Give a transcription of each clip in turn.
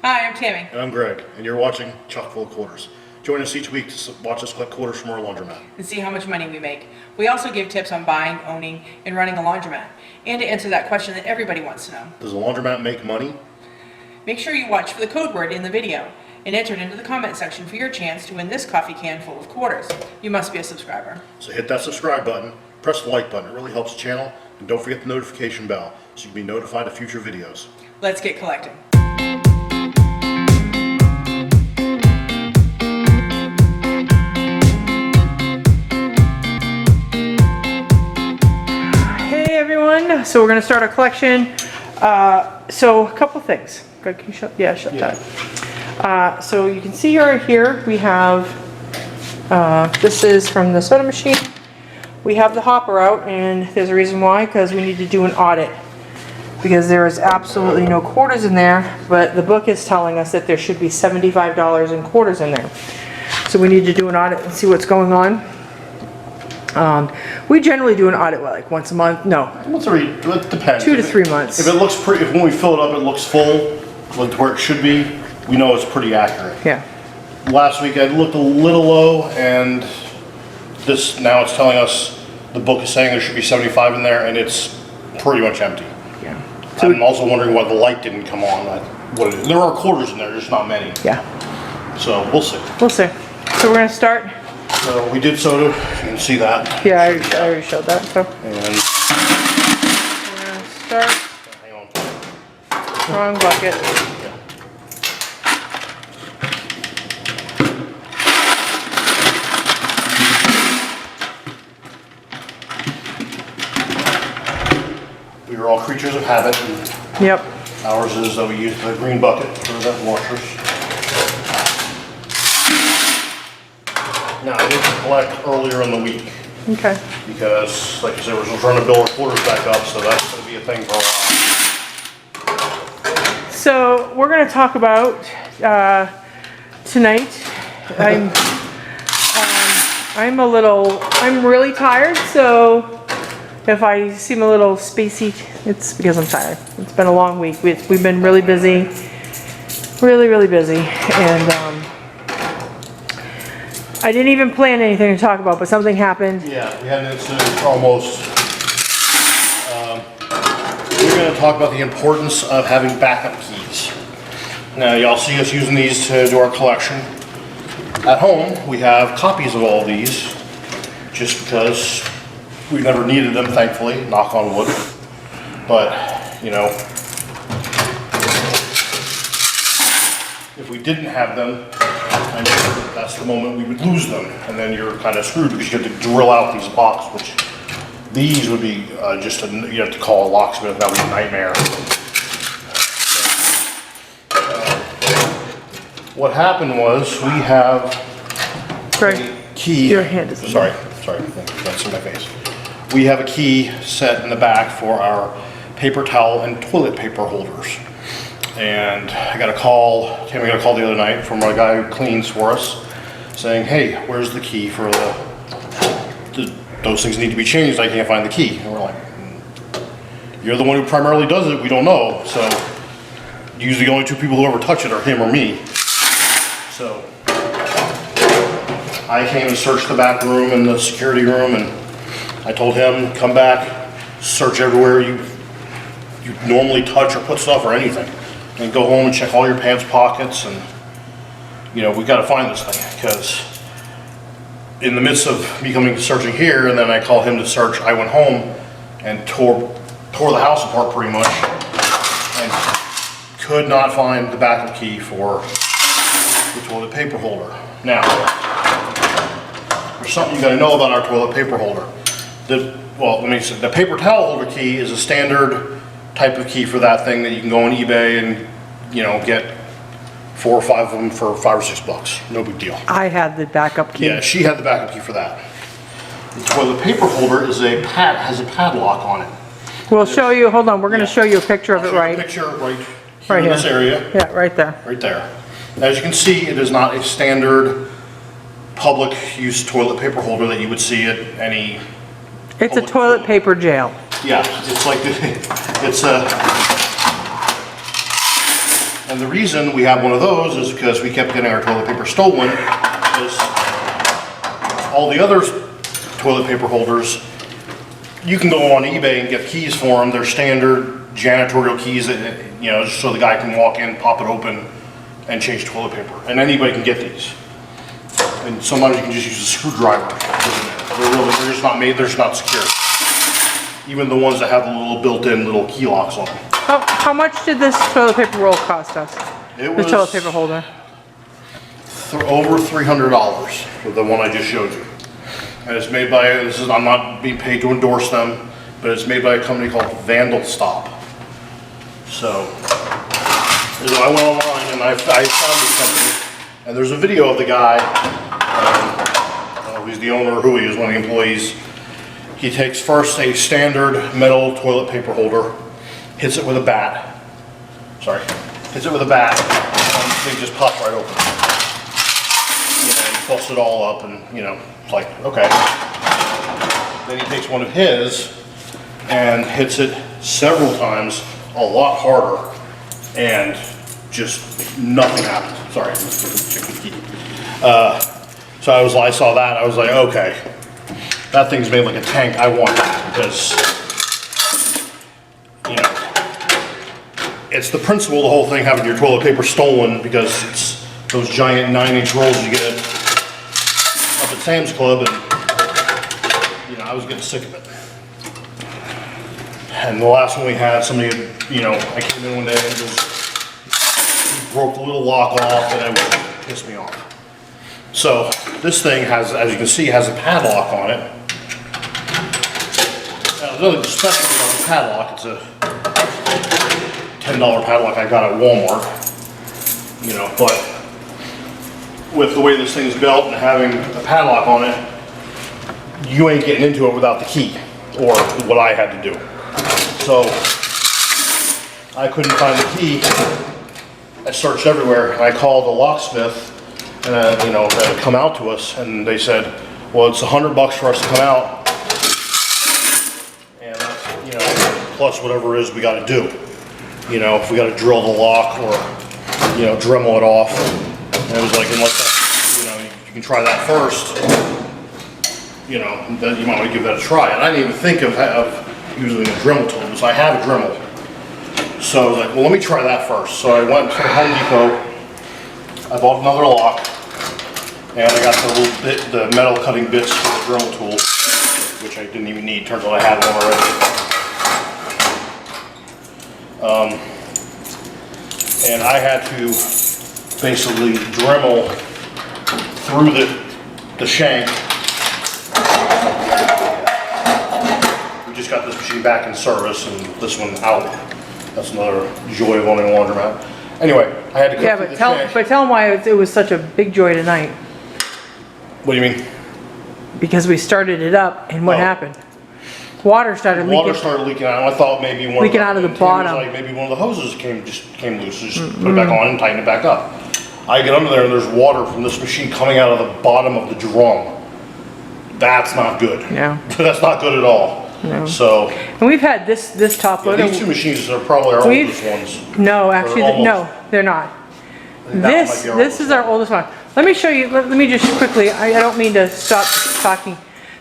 Hi, I'm Tammy. And I'm Greg, and you're watching Chock Full of Quarters. Join us each week to watch us collect quarters from our laundromat. And see how much money we make. We also give tips on buying, owning, and running a laundromat. And to answer that question that everybody wants to know. Does a laundromat make money? Make sure you watch for the code word in the video and enter it into the comment section for your chance to win this coffee can full of quarters. You must be a subscriber. So hit that subscribe button, press the like button, it really helps the channel, and don't forget the notification bell so you can be notified of future videos. Let's get collecting. Hey everyone, so we're going to start our collection. So a couple things. Greg, can you shut? Yeah, shut that. So you can see right here we have, this is from the soda machine. We have the hopper out, and there's a reason why, because we need to do an audit. Because there is absolutely no quarters in there, but the book is telling us that there should be $75 in quarters in there. So we need to do an audit and see what's going on. We generally do an audit, what, like once a month? No. It depends. 2 to 3 months. If it looks pretty, if when we fill it up it looks full, like where it should be, we know it's pretty accurate. Yeah. Last week I looked a little low, and now it's telling us the book is saying there should be 75 in there, and it's pretty much empty. Yeah. So I'm also wondering why the light didn't come on. What it is. There are quarters in there, just not many. Yeah. So we'll see. We'll see. So we're gonna start. So we did soda. You can see that. Yeah, I already showed that. So And we're gonna start. hang on. Wrong bucket. We are all creatures of habit. And Yep. ours is that we use the green bucket for the washers. Now, I did collect earlier in the week Okay. because, like I said, we're trying to build our quarters back up, so that's going to be a thing for a while. So we're gonna talk about tonight. I'm really tired, so if I seem a little spacey, it's because I'm tired. It's been a long week. We've been really busy, really busy, and I didn't even plan anything to talk about, but something happened. Yeah, we had an incident almost. We're going to talk about the importance of having backup keys. Now, y'all see us using these to do our collection. At home, we have copies of all these, just because we've never needed them, thankfully, knock on wood. But, you know, if we didn't have them, I know that's the moment we would lose them, and then you're kind of screwed because you have to drill out these locks, which these would be you have to call a locksmith. That would be a nightmare. What happened was we have Greg, a key. your hand is sorry, that's in my face. We have a key set in the back for our paper towel and toilet paper holders. And I got a call, Tammy got a call the other night from a guy who cleans for us saying, hey, where's the key for those things need to be changed, I can't find the key. And we're like, you're the one who primarily does it, we don't know. So usually the only two people who ever touch it are him or me. So I came and searched the back room and the security room, and I told him, come back, search everywhere you normally touch or put stuff or anything. And go home and check all your pants pockets, and you know, we got to find this thing, because in the midst of me coming searching here, and then I call him to search, I went home and tore the house apart pretty much, and could not find the backup key for the toilet paper holder. Now, there's something you got to know about our toilet paper holder. Well, let me say, the paper towel holder key is a standard type of key for that thing that you can go on eBay and, you know, get 4 or 5 of them for $5 or $6. No big deal. I had the backup key. Yeah, she had the backup key for that. The toilet paper holder is has a padlock on it. We'll show you. Hold on. We're going to show you a picture of it, right? A picture right here Right in here. this area. Yeah, right there. Right there. As you can see, it is not a standard public use toilet paper holder that you would see at any. It's a toilet paper jail. Yeah, it's like it's a And the reason we have one of those is because we kept getting our toilet paper stolen, because all the other toilet paper holders, you can go on eBay and get keys for them. They're standard janitorial keys that, you know, just so the guy can walk in, pop it open, and change toilet paper. And anybody can get these. And sometimes you can just use a screwdriver. They're just not made, they're just not secure. Even the ones that have the little built-in little key locks on them. How much did this toilet paper roll cost us? It The was toilet paper holder. over $300 for the one I just showed you. And it's made by, I'm not being paid to endorse them, but it's made by a company called Vandal Stop. So, I went online and I found this company, and there's a video of the guy, I don't know if he's the owner or who he is, one of the employees. He takes first a standard metal toilet paper holder, hits it with a bat, hits it with a bat, and the thing just pops right open. You know, he fills it all up and, you know, it's like, okay. Then he takes one of his and hits it several times, a lot harder, and just nothing happened. Sorry, so I saw that, I was like, okay, that thing's made like a tank. I want that because, you know, it's the principle of the whole thing, having your toilet paper stolen, because it's those giant 9-inch rolls you get up at Sam's Club, and, you know, I was getting sick of it. And the last one we had, somebody had, you know, I came in one day and just broke the little lock off, and it would piss me off. So this thing has, as you can see, has a padlock on it. Now, there's nothing special about the padlock. It's a $10 padlock I got at Walmart. You know, but with the way this thing's built and having a padlock on it, you ain't getting into it without the key, or what I had to do. So I couldn't find the key. I searched everywhere, and I called the locksmith, and you know, that had come out to us, and they said, well, it's $100 for us to come out, and that's, you know, plus whatever it is we got to do. You know, if we got to drill the lock or, you know, Dremel it off. And it was like, unless that, you know, you can try that first, you know, then you might want to give that a try. And I didn't even think of using a Dremel tool, so I have a Dremel. So I was like, well, let me try that first. So I went to Home Depot, I bought another lock, and I got the little bit, the metal cutting bits for the Dremel tool, which I didn't even need. Turns out I had one already. And I had to basically Dremel through the shank. We just got this machine back in service and this one out. That's another joy of owning a laundromat. Anyway, I had to cut through the shank. But tell them why it was such a big joy tonight. What do you mean? Because we started it up, and what happened? Water started leaking. Water started leaking out. I thought maybe one leaking out of the bottom. Like maybe one of the hoses came loose. Just put it back on and tighten it back up. I get under there and there's water from this machine coming out of the bottom of the drum. That's not good. Yeah. That's not good at all. No. So. And we've had this top loader. These two machines are probably our oldest ones. No, actually, no, they're not. This is our oldest one. Let me show you. Let me just quickly. I don't mean to stop talking.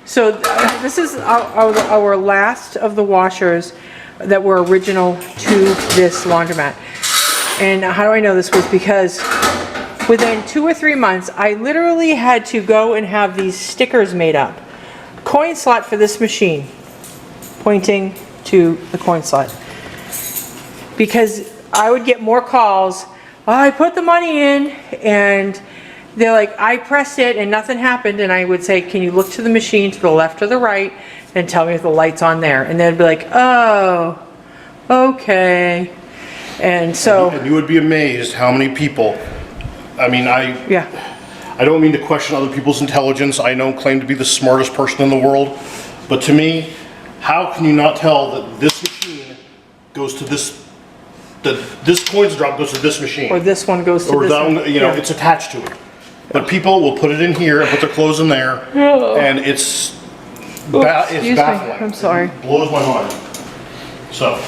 So this is our last of the washers that were original to this laundromat. And how do I know this was because within 2 or 3 months, I literally had to go and have these stickers made up. Coin slot for this machine, pointing to the coin slot. Because I would get more calls, oh, I put the money in, and they're like, I pressed it and nothing happened, and I would say, can you look to the machine to the left or the right and tell me if the light's on there? And they'd be like, oh, okay. And so... And you would be amazed how many people, I mean, I don't mean to question other people's intelligence. I don't claim to be the smartest person in the world. But to me, how can you not tell that this machine goes to this, that this coins drop goes to this machine? Or this one goes to or this down, one. you know, it's attached to it. But people will put it in here and put their clothes in there, and it's baffling. I'm sorry. It blows my mind. So.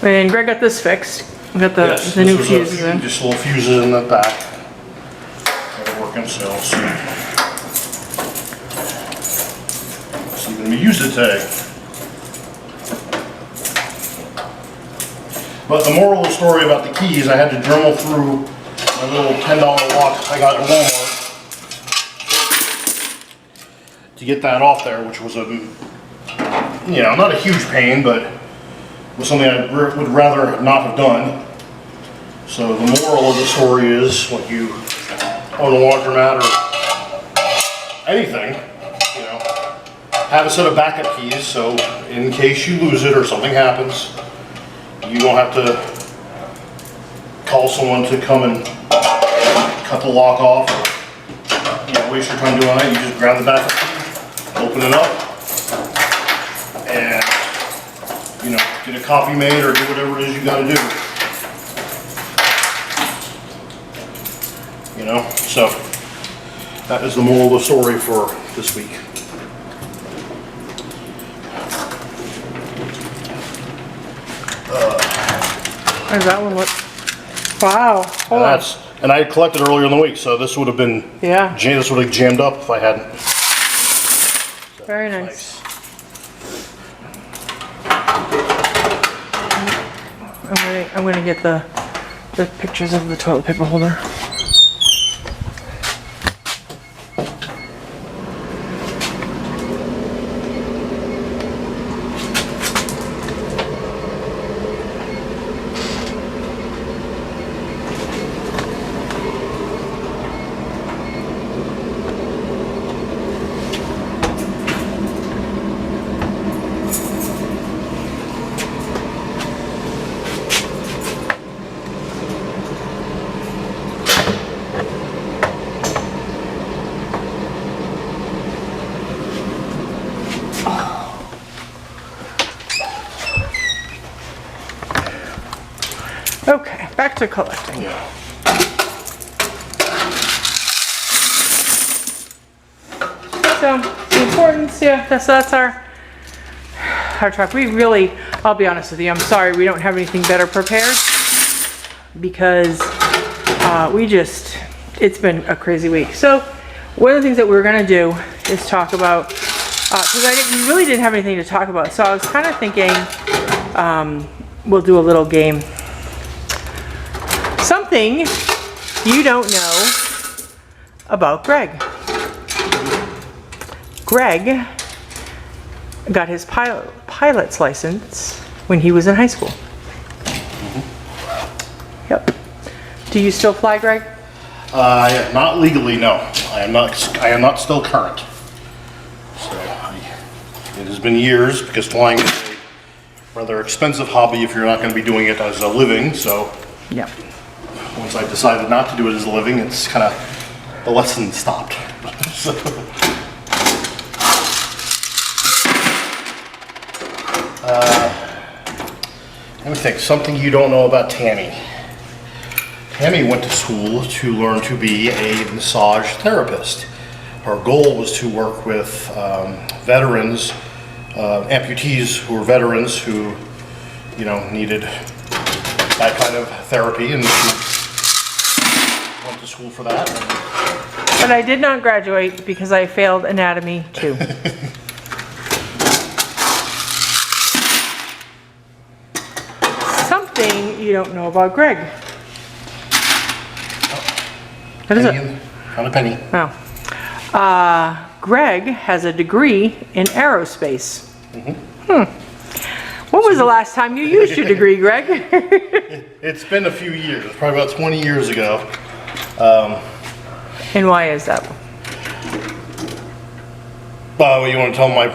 And Greg got this fixed. We got the, Yes, the new this was fuses in. just little fuses in the back. That'll work themselves. So even we used it today. But the moral of the story about the keys, I had to Dremel through my little $10 lock I got at Walmart to get that off there, which was a, you know, not a huge pain, but was something I would rather not have done. So the moral of the story is, when you own a laundromat or anything, you know, have a set of backup keys, so in case you lose it or something happens, you don't have to call someone to come and cut the lock off, or, you know, waste your time doing that. You just grab the backup key, open it up, and, you know, get a copy made or do whatever it is you gotta do. You know, so that is the moral of the story for this week. How does that one look? Wow. Hold on. And I collected earlier in the week, so this would have been, Yeah. this would have jammed up if I hadn't. Very nice. I'm gonna get the pictures of the toilet paper holder. Okay, back to collecting. Yeah. So the importance, yeah, that's our truck. We really, I'll be honest with you, I'm sorry we don't have anything better prepared, because it's been a crazy week. So one of the things that we're gonna do is talk about, because we really didn't have anything to talk about. So I was kind of thinking we'll do a little game. Something you don't know about Greg. Greg got his pilot's license when he was in high school. Yep. Do you still fly, Greg? Not legally, no. I am not still current. So it has been years, because flying is a rather expensive hobby if you're not going to be doing it as a living. So Yep. once I decided not to do it as a living, it's kind of, the lesson stopped. So, let me think, something you don't know about Tammy. Tammy went to school to learn to be a massage therapist. Her goal was to work with veterans, amputees who were veterans who, you know, needed that kind of therapy, and she went to school for that. But I did not graduate because I failed anatomy too. Something you don't know about Greg. What is it? Found a penny. Oh. Greg has a degree in aerospace. When was the last time you used your degree, Greg? It's been a few years, probably about 20 years ago. And why is that? You want to tell my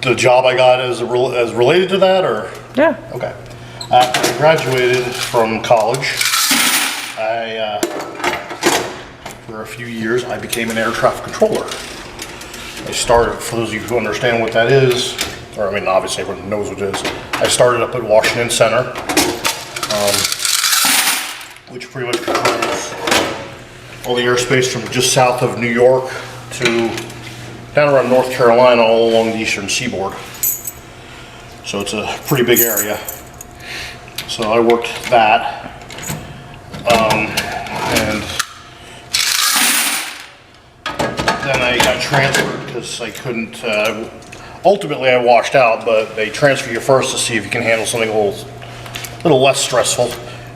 the job I got as related to that, or? Yeah. Okay. After I graduated from college, for a few years, I became an air traffic controller. I started, for those of you who understand what that is, or I mean, obviously everyone knows what it is. I started up at Washington Center, which pretty much controls all the airspace from just south of New York to down around North Carolina, all along the eastern seaboard. So it's a pretty big area. So I worked that. And then I got transferred because I couldn't, ultimately I washed out, but they transfer you first to see if you can handle something a little less stressful.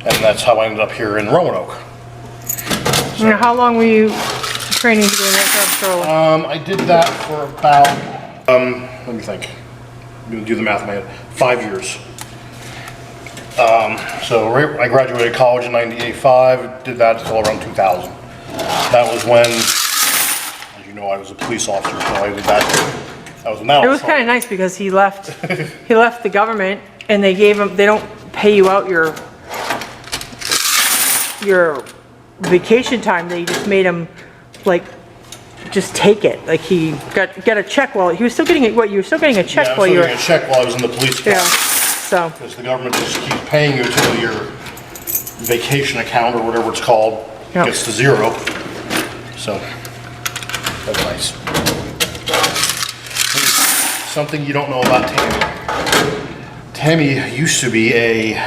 And that's how I ended up here in Roanoke. Now, how long were you training to go to that stroller? I did that for about, let me think. I'm gonna do the math in my head. 5 years. So I graduated college in '95, did that until around 2000. That was when, as you know, I was a police officer, so I did that. That was when that It was kind of nice because he left the government and they don't pay you out your vacation time. They just made him like just take it. Like he got a check while he was still getting it. What, you were still getting a check Yeah, while you were getting a check while I was in the police yeah. account. So Because the government just keeps paying you until your vacation account or whatever it's called Yep. gets to zero. So that's nice. Something you don't know about Tammy. Tammy used to be a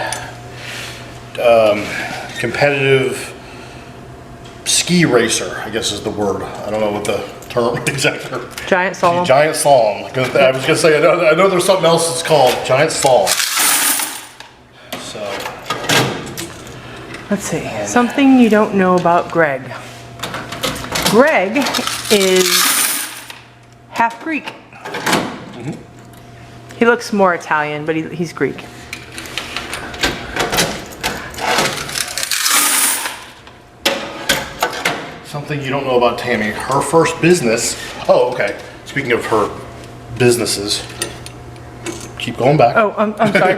competitive ski racer, I guess is the word. I don't know what the term exact term. giant slalom. Giant slalom. I was gonna say I know there's something else that's called giant slalom. So Let's see. Something you don't know about Greg. Greg is half Greek. Mm-hmm. He looks more Italian, but he's Greek. something you don't know about Tammy. Her first business. Oh, okay. Speaking of her businesses, keep going back. Oh, I'm sorry.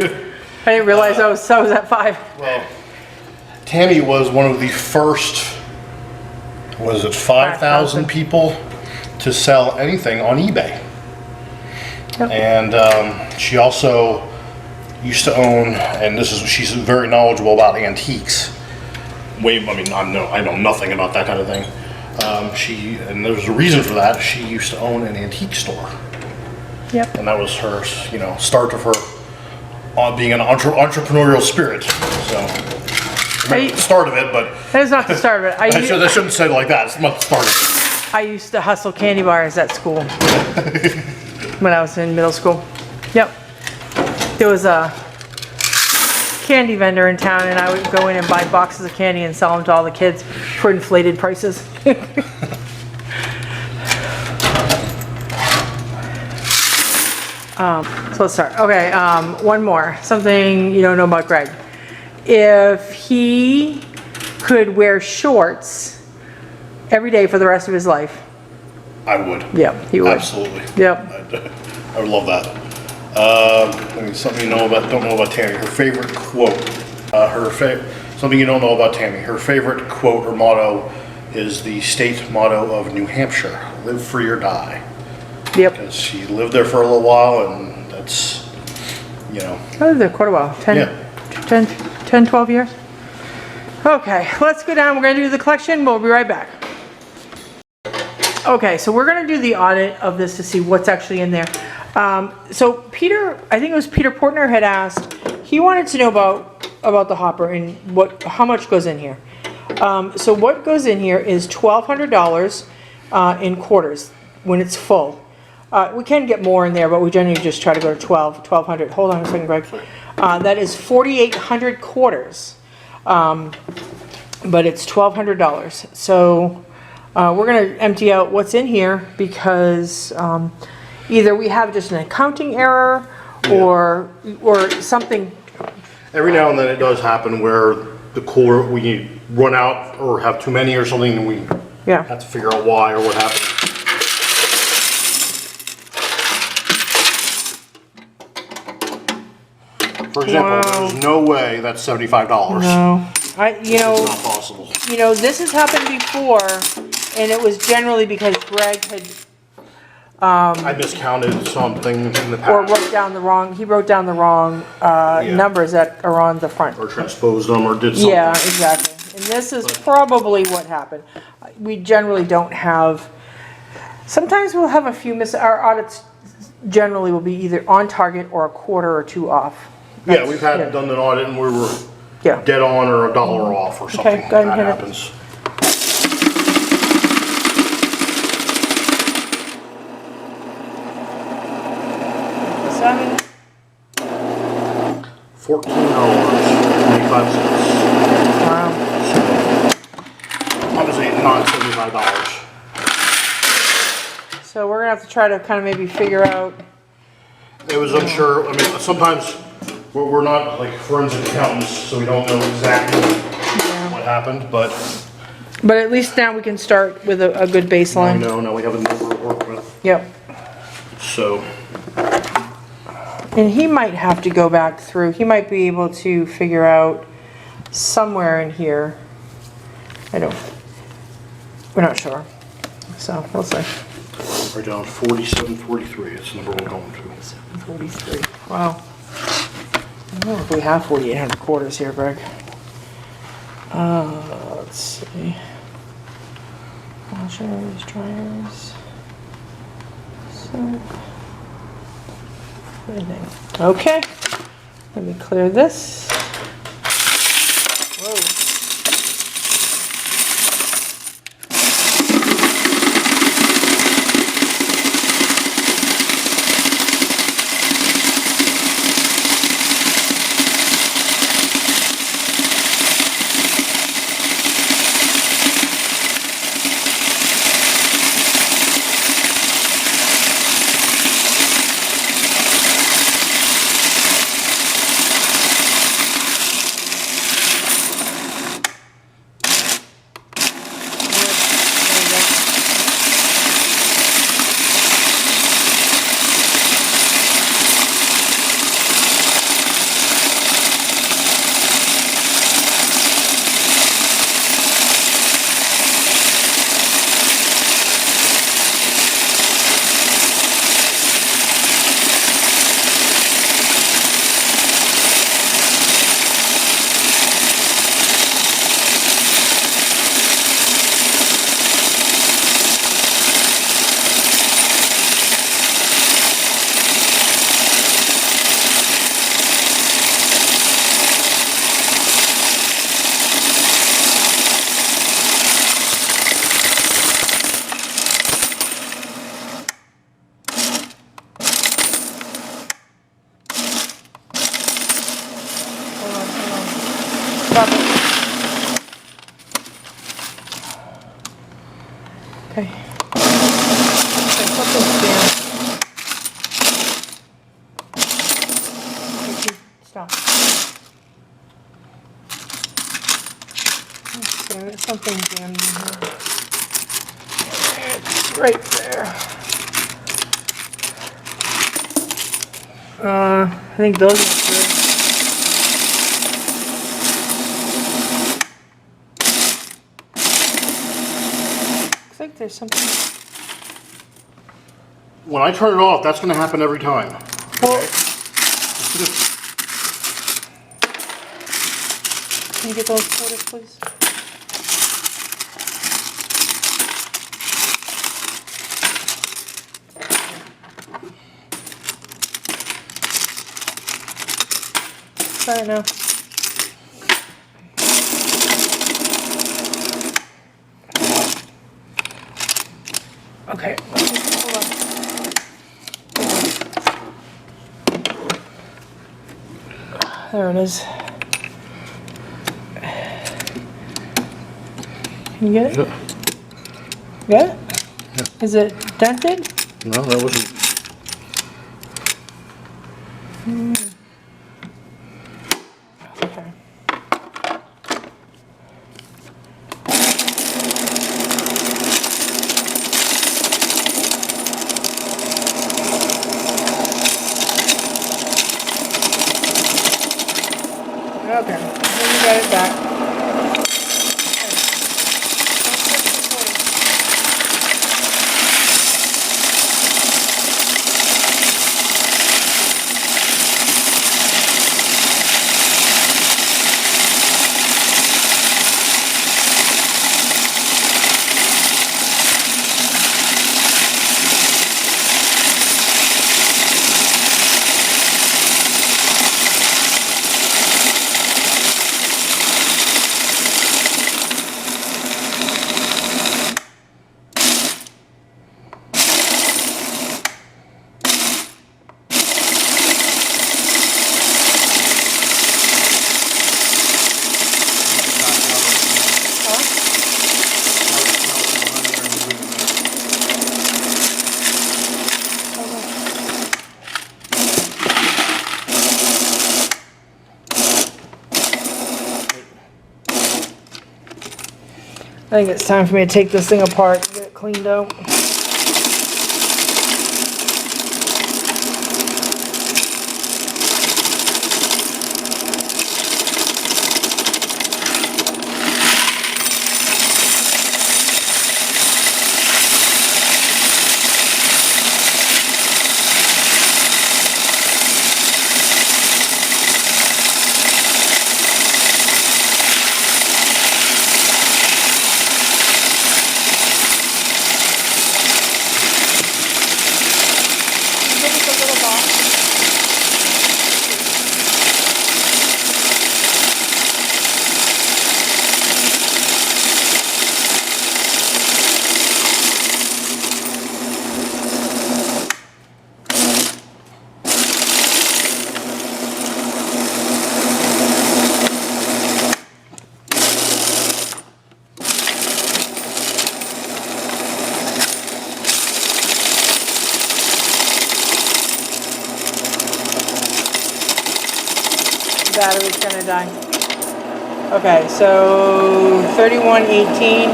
I didn't realize I was at 5. Well, Tammy was one of the first, was it 5,000 people to sell anything on eBay. Yep. And she also used to own, and she's very knowledgeable about antiques. I know nothing about that kind of thing. And there was a reason for that. She used to own an antique store. Yep. And that was her, start of her being an entrepreneurial spirit. So, the start of it, but That is not the start of it. I shouldn't say it like that. It's not the start of it. I used to hustle candy bars at school when I was in middle school. Yep. There was a candy vendor in town and I would go in and buy boxes of candy and sell them to all the kids for inflated prices. So let's start. Okay, one more. Something you don't know about Greg. If he could wear shorts every day for the rest of his life. I would. Yep, he would. Absolutely. Yep. I would love that. Something you don't know about Tammy. Her favorite quote. Something you don't know about Tammy. Her favorite quote or motto is the state motto of New Hampshire: "Live free or die." Yep. Because she lived there for a little while, and that's, I lived there quite a while. 10, 12 years. Okay, let's go down. We're going to do the collection. We'll be right back. Okay, so we're going to do the audit of this to see what's actually in there. So Peter, I think it was Peter Portner had asked, he wanted to know about the hopper and how much goes in here. So what goes in here is $1,200 in quarters when it's full. We can get more in there, but we generally just try to go to 1,200. Hold on a second, Greg. That is 4,800 quarters, but it's $1,200. So we're going to empty out what's in here because either we have just an accounting error or something. Every now and then it does happen where we run out or have too many or something, and we have to figure out why or what happened. For example, there's no way that's $75. No, It's not possible. This has happened before, and it was generally because Greg had I miscounted something in the past. or wrote down the wrong numbers that are on the front. Or transposed them or did something. Yeah, exactly. And this is probably what happened. We generally don't have. Sometimes we'll have a few our audits generally will be either on target or a quarter or two off. Yeah, we've had done an audit and we were Yeah. dead on or $1 off or something. Okay, go ahead and That hit it. happens. $7. $14.25. Wow. Obviously not $75. So we're gonna have to try to kind of maybe figure out. It was unsure. I mean, sometimes we're not like forensic accountants, so we don't know exactly what happened, but But at least now we can start with a good I baseline. know now we have a number to work with. Yep. So, And he might have to go back through, he might be able to figure out somewhere in here. We're not sure. So, we'll see. right down 4743. It's the number we're going to. 43. Wow. I don't know if we have 4,800 quarters here, Greg. Let's see. Washers, dryers. So. Everything. Okay. Let me clear this. Whoa. Stop it. Okay. Okay, put this down. Okay, stop. There's something jammed in here. It's right there. I think those are good. Looks like there's something. When I turn it off, that's going to happen every time. Well, can you get those quarters, please? Try it now. Okay. Hold on. There it is. Can you get it? Yeah. Get it? Yeah. Is it dented? No, that wasn't. Okay. Okay, then you got it back. think it's time for me to take this thing apart and get it cleaned out. Battery's gonna die. Okay, so 3118.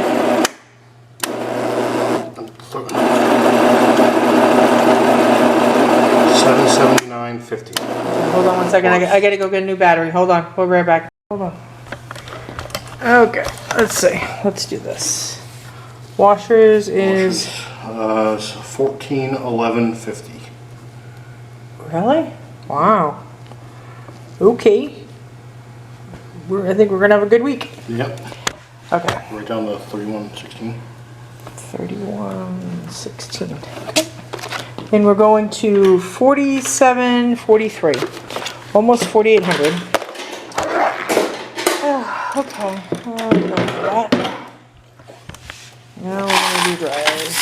$779.50. Hold on one second. I gotta go get a new battery. Hold on. We'll be right back. Hold on. Okay, let's see. Let's do this. Washers is $1411.50. really? Wow. Okay. I think we're gonna have a good week. Yep. Okay. Right down to 3116. 3116. Okay. And we're going to 4743. Almost 4800. Okay. We're going for that. Now we're gonna do dryers.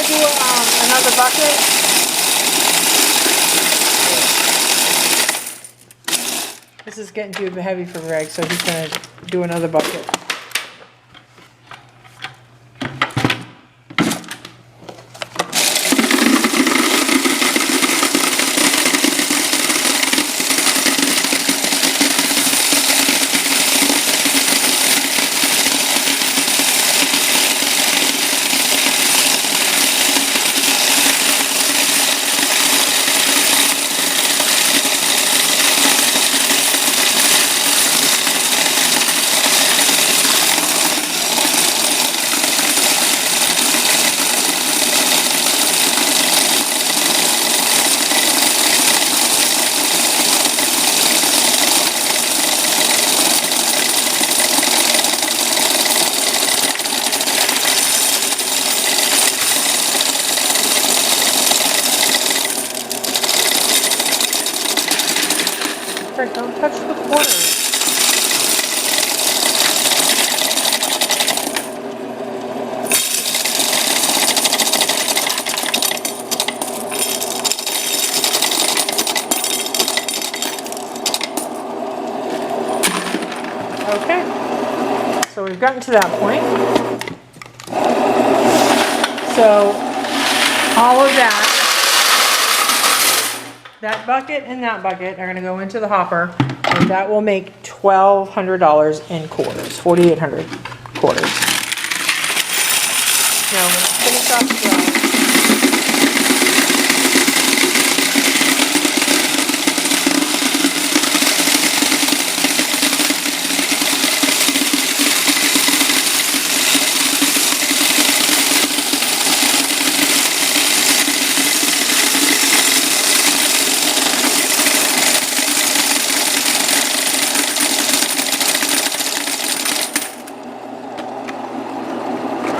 Do another bucket. This is getting too heavy for Greg, so he's gonna do another bucket. Don't touch the corners. Okay, so we've gotten to that point. So all of that bucket and that bucket are going to go into the hopper, and that will make $1,200 in quarters, 4,800 quarters. Now I'm going to finish off the dry.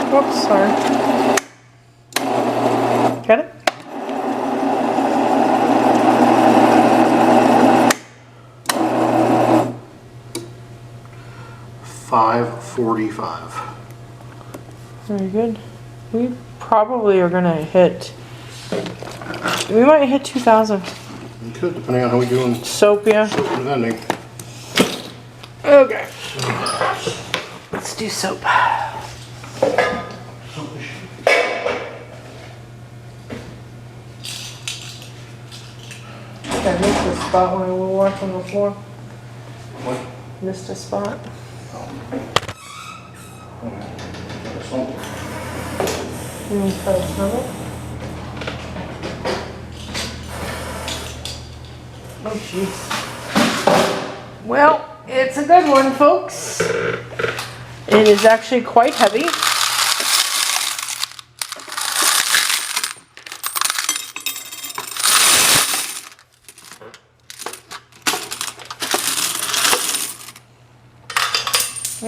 Whoops, sorry. Get it? $545. Very good. We probably are gonna hit, we might hit 2,000. You could, depending on how we do in Soap, yeah. soap and vending. Okay. Let's do soap. I missed a spot when we were walking the floor. What? Missed a spot. You mean for the snuggle? Oh, jeez. Well, it's a good one, folks. It is actually quite heavy.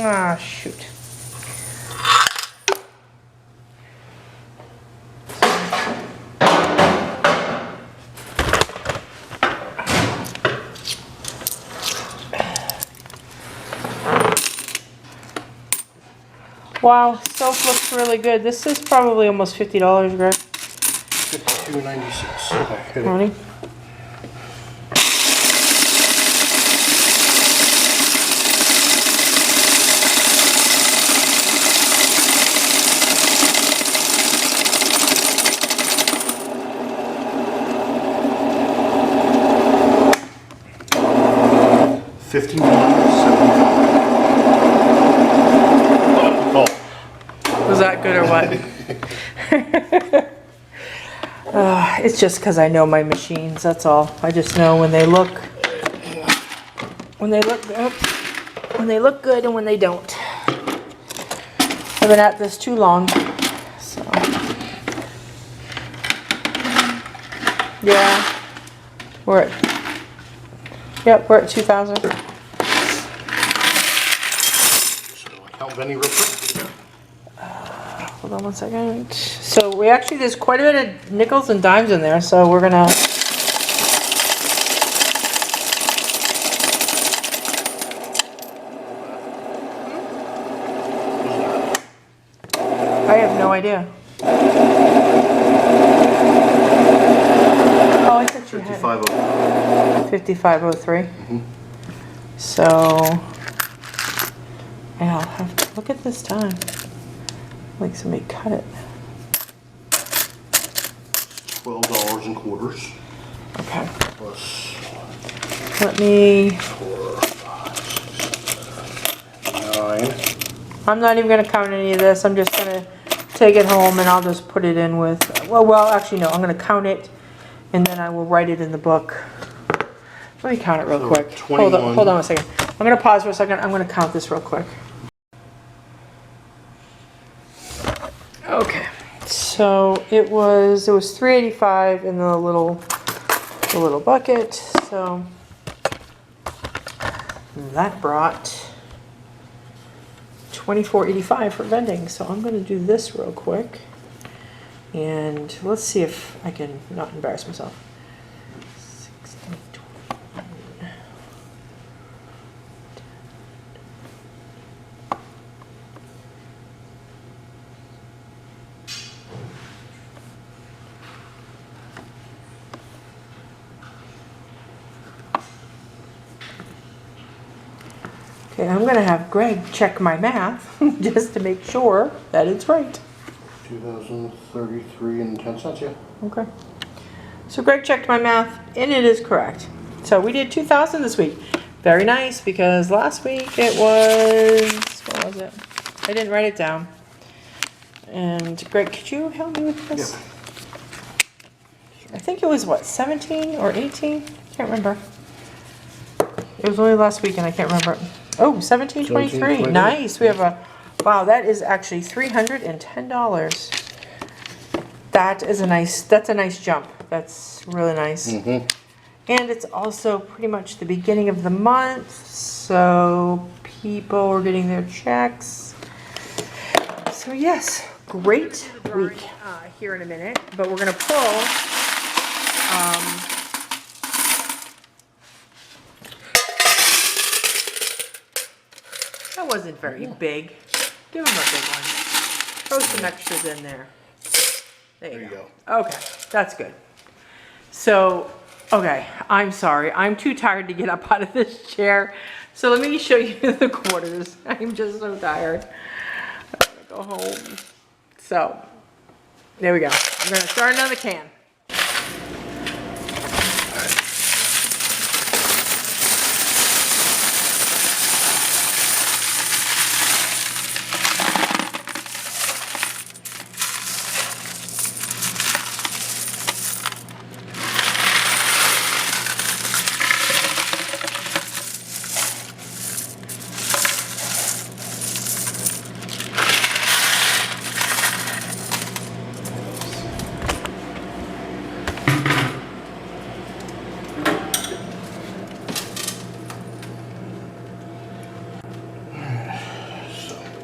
Ah, shoot. Wow, soap looks really good. This is probably almost $50, Greg. $52.96. Okay, hit it. Ronnie? Oh, Was that good or what? It's just because I know my machines, that's all. I just know when they look good and when they don't. I've been at this too long, so. Yeah, we're at 2,000. so I count Benny real quick. Hold on one second. So we actually, there's quite a bit of nickels and dimes in there, so we're gonna. I have no idea. Oh, I thought you had 55. 5503. So, yeah, I'll have to look at this time. Like somebody cut it. $12 and quarters. Okay. Plus Let me. 4, 5, 6, 7, 9. I'm not even gonna count any of this. I'm just gonna take it home and I'll just put it in with. Well, actually no. I'm gonna count it, and then I will write it in the book. Let me count it real So quick. 21. Hold on a second. I'm gonna pause for a second. I'm gonna count this real quick. Okay, so it was 385 in the little bucket. So that brought 24.85 for vending. So I'm going to do this real quick, and let's see if I can not embarrass myself. 16, 21. Okay, I'm gonna have Greg check my math just to make sure that it's right. 2033 and 10 cents, yeah. Okay. So Greg checked my math and it is correct. So we did 2,000 this week. Very nice, because last week it was, what was it? I didn't write it down. And Greg, could you help me with this? Yeah. I think it was what, 17 or 18? Can't remember. It was only last week and I can't remember. Oh, 17.23. 17.23. Nice. We have a, wow, that is actually $310. That's a nice jump. That's really nice. Mm-hmm. And it's also pretty much the beginning of the month, so people are getting their checks. So yes, great week here in a minute, but we're gonna pull. That wasn't very big. Give him a big one. Throw some extras in there. There you go. Okay, that's good. So, okay, I'm sorry. I'm too tired to get up out of this chair. So let me show you the quarters. I'm just so tired. I'm gonna go home. So, there we go. I'm gonna start another can.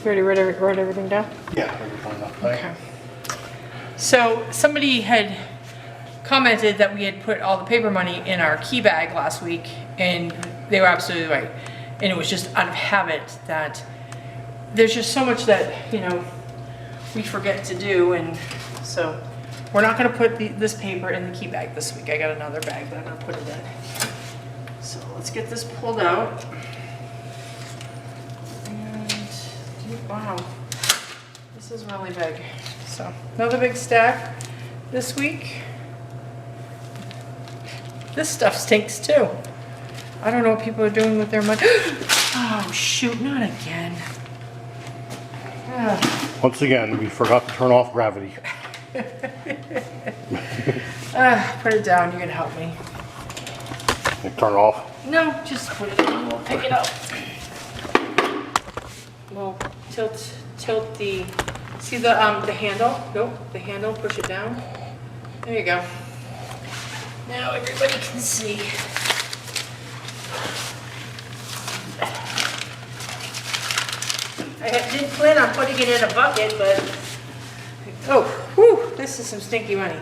You already wrote everything down? Yeah, everything up there. Okay. So somebody had commented that we had put all the paper money in our key bag last week, and they were absolutely right. And it was just out of habit that there's just so much that, you know, we forget to do, and so we're not gonna put this paper in the key bag this week. I got another bag that I'm gonna put it in. So let's get this pulled out. Wow, this is really big. So another big stack this week. This stuff stinks too. I don't know what people are doing with their money. Oh shoot, not again. Once again, we forgot to turn off gravity. Put it down, you can help me. Turn it off. No, just put it in, we'll pick it up. Well, tilt the, see the handle? Nope, the handle, push it down. There you go. Now everybody can see. I didn't plan on putting it in a bucket, but, oh, whew, this is some stinky money.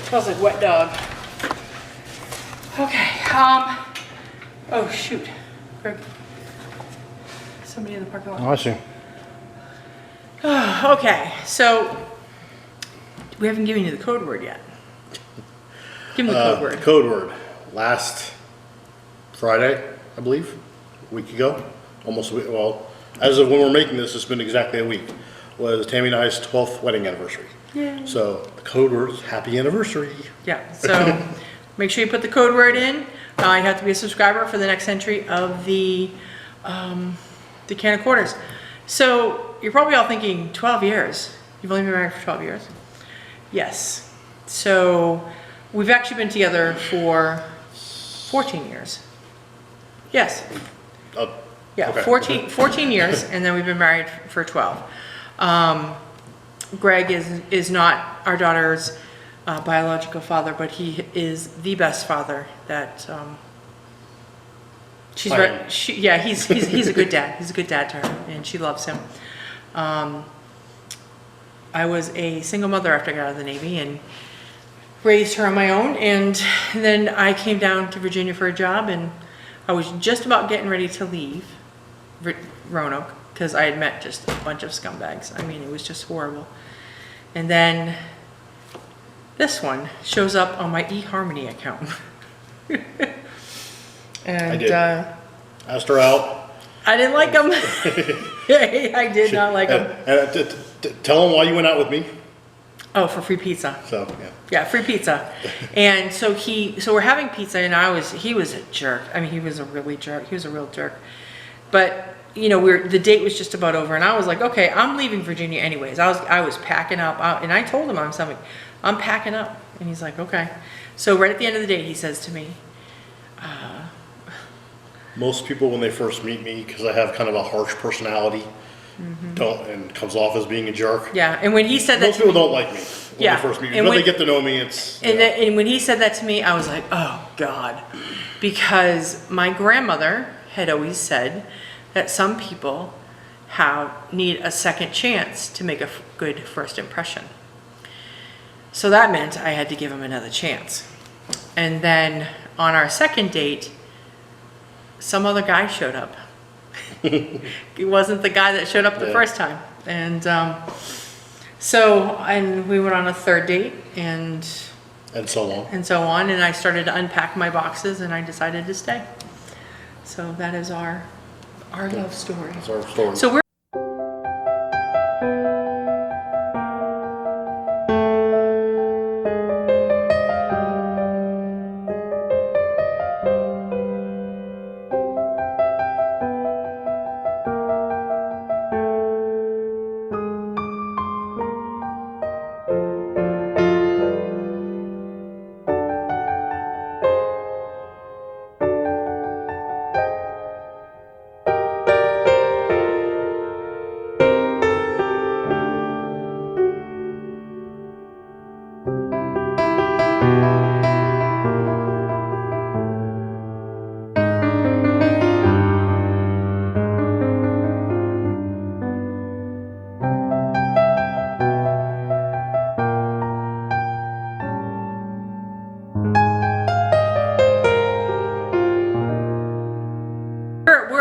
Smells like wet dog. Okay, oh shoot. Greg. Somebody in the parking lot. Oh, I see. Okay, so we haven't given you the code word yet. Give them the code word. Code word. Last Friday, I believe, a week ago, almost a week, well, as of when we're making this, it's been exactly a week, was Tammy and I's 12th wedding anniversary. Yay. So the code word is happy anniversary. Yeah, so make sure you put the code word in. You have to be a subscriber for the next entry of the can of quarters. So you're probably all thinking 12 years. You've only been married for 12 years? Yes. So we've actually been together for 14 years. Yes. Yeah, okay. 14 years, and then we've been married for 12. Greg is not our daughter's biological father, but he is the best father that he's a good dad. He's a good dad to her, and she loves him. I was a single mother after I got out of the Navy and raised her on my own, and then I came down to Virginia for a job, and I was just about getting ready to leave Roanoke because I had met just a bunch of scumbags. I mean, it was just horrible. And then this one shows up on my eHarmony account. And I did. Asked her out. I didn't like him. I did not like him. Tell him why you went out with me. Oh, for free pizza. So, yeah. Yeah, free pizza. And so we're having pizza, and he was a jerk. I mean, he was a really jerk. He was a real jerk. But, you know, the date was just about over, and I was like, okay, I'm leaving Virginia anyways. I was packing up, and I told him I'm packing up. And he's like, okay. So right at the end of the date, he says to me, most people, when they first meet me, because I have kind of a harsh personality, and comes off as being a jerk. Yeah, and when he said that most people don't like me when they first meet me. But they get to know me, it's... And when he said that to me, I was like, oh, God. Because my grandmother had always said that some people need a second chance to make a good first impression. So that meant I had to give him another chance. And then on our second date, some other guy showed up. It wasn't the guy that showed up the first time. And and we went on a third date, and so on. And I started to unpack my boxes, and I decided to stay. So that is our love story. That's our story. So we're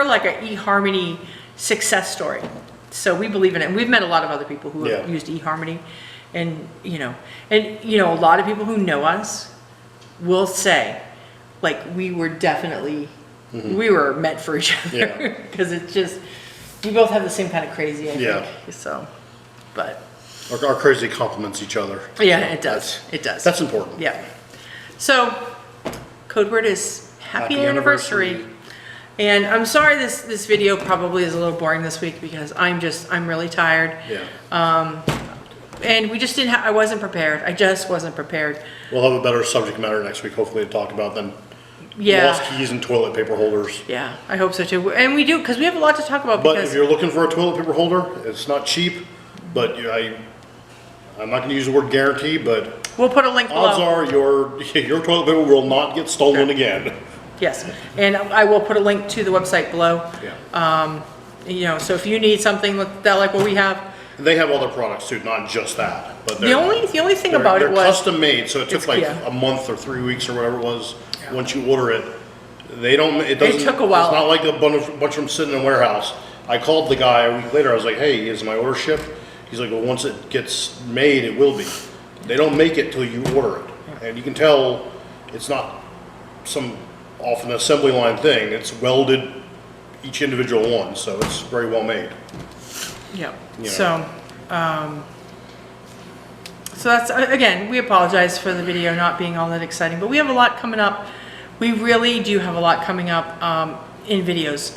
like an eHarmony success story. So we believe in it. And we've met a lot of other people who have used eHarmony, and you know, a lot of people who know us will say, like, we were definitely, we were meant for each other, because it's just, we both have the same kind of crazy, I think. So, but our crazy complements each other. Yeah, it does. It does. That's important. Yeah. So, code word is happy anniversary. And I'm sorry this video probably is a little boring this week, because I'm really tired. Yeah. And we just I wasn't prepared. I just wasn't prepared. We'll have a better subject matter next week, hopefully, to talk about than lost keys and toilet paper holders. Yeah, I hope so too. And we do, because we have a lot to talk about. But if you're looking for a toilet paper holder, it's not cheap, but I'm not gonna use the word guarantee, but we'll put a link below. Odds are your toilet paper will not get stolen again. Yes, and I will put a link to the website below. Yeah. So if you need something that like what we have. They have other products too, not just that. But the only thing about it was they're custom made, so it took like a month or 3 weeks or whatever it was. Once you order it, it took a while. It's not like a bunch of them sitting in a warehouse. I called the guy a week later. I was like, "Hey, is my order shipped?" He's like, "Well, once it gets made, it will be. They don't make it till you order it, and you can tell it's not some off an assembly line thing. It's welded, each individual one, so it's very well made." Yeah. So that's, again, we apologize for the video not being all that exciting, but we have a lot coming up. We really do have a lot coming up in videos.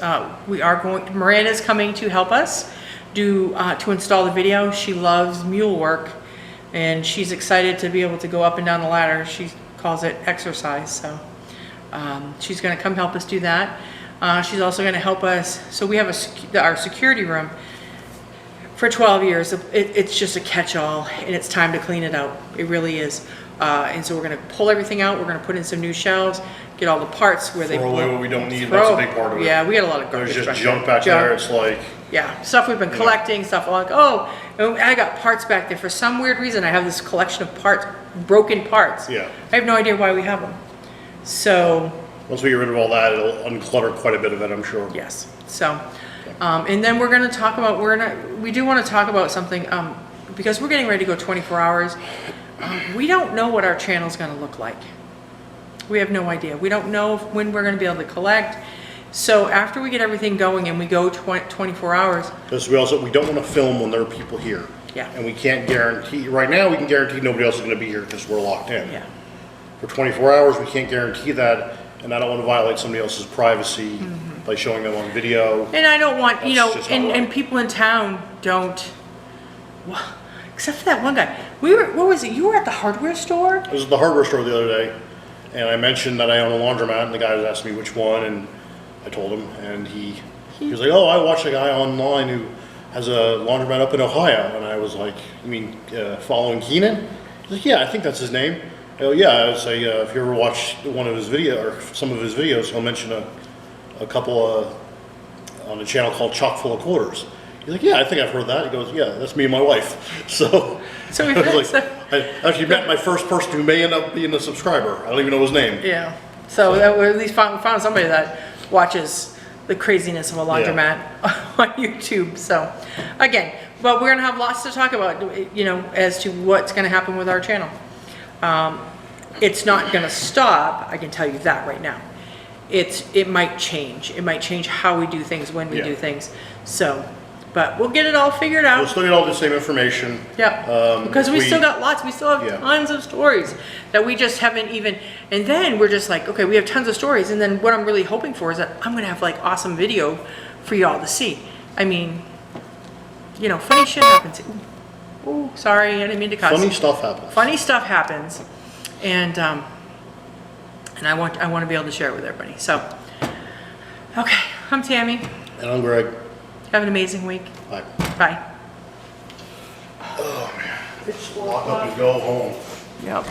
Miranda's coming to help us to install the video. She loves mule work, and she's excited to be able to go up and down the ladder. She calls it exercise. So she's going to come help us do that. She's also going to help us. So we have our security room. For 12 years, it's just a catch-all, and it's time to clean it out. It really is. And so we're going to pull everything out. We're going to put in some new shelves, get all the parts where throw away what we don't need. That's a big part of it. Yeah, we got a lot of garbage. There's just junk back there. It's like, yeah, stuff we've been collecting. Stuff like, oh, I got parts back there for some weird reason. I have this collection of parts, broken parts. Yeah. I have no idea why we have them. So once we get rid of all that, it'll unclutter quite a bit of it, I'm sure. Yes. So. And then we're going to talk about, we do want to talk about something, because we're getting ready to go 24 hours. We don't know what our channel is going to look like. We have no idea. We don't know when we're going to be able to collect. So after we get everything going and we go 24 hours. Because we don't want to film when there are people here. Yeah. And we can't guarantee, right now we can guarantee nobody else is going to be here because we're locked in. Yeah. For 24 hours, we can't guarantee that, and I don't want to violate somebody else's privacy. By showing them on video. And I don't want, and right. people in town don't, well, except for that one guy. What was it? You were at the hardware store? I was at the hardware store the other day, and I mentioned that I own a laundromat, and the guy was asking me which one, and I told him, and he was like, "Oh, I watched a guy online who has a laundromat up in Ohio," and I was like, "You mean following Keenan?" He's like, "Yeah, I think that's his name." I go, "Yeah," I would say, if you ever watch one of his or some of his videos, he'll mention a couple on a channel called Chock full of quarters. He's like, "Yeah, I think I've heard that." He goes, "Yeah, that's me and my wife." So I was like, I actually met my first person who may end up being a subscriber. I don't even know his name. Yeah. So that we at least found somebody that watches the craziness of a laundromat on YouTube. So again, but we're gonna have lots to talk about, as to what's gonna happen with our channel. It's not gonna stop. I can tell you that right now. it might change. It might change how we do things, when we Yeah. do things. So, but we'll get it all figured out. We'll still get all the same information. Yeah, because we if still got lots, we still have Yeah. tons of stories that we just haven't even, and then we're just like, okay, we have tons of stories, and then what I'm really hoping for is that I'm gonna have like awesome video for y'all to see. I mean, you know, funny shit happens. Ooh, sorry, I didn't mean to cuss. Funny stuff happens. Funny stuff happens, and I want to be able to share it with everybody. So, okay, I'm Tammy. And I'm Greg. Have an amazing week. Bye. Bye. Oh, man. It's lock up and go home. Yep.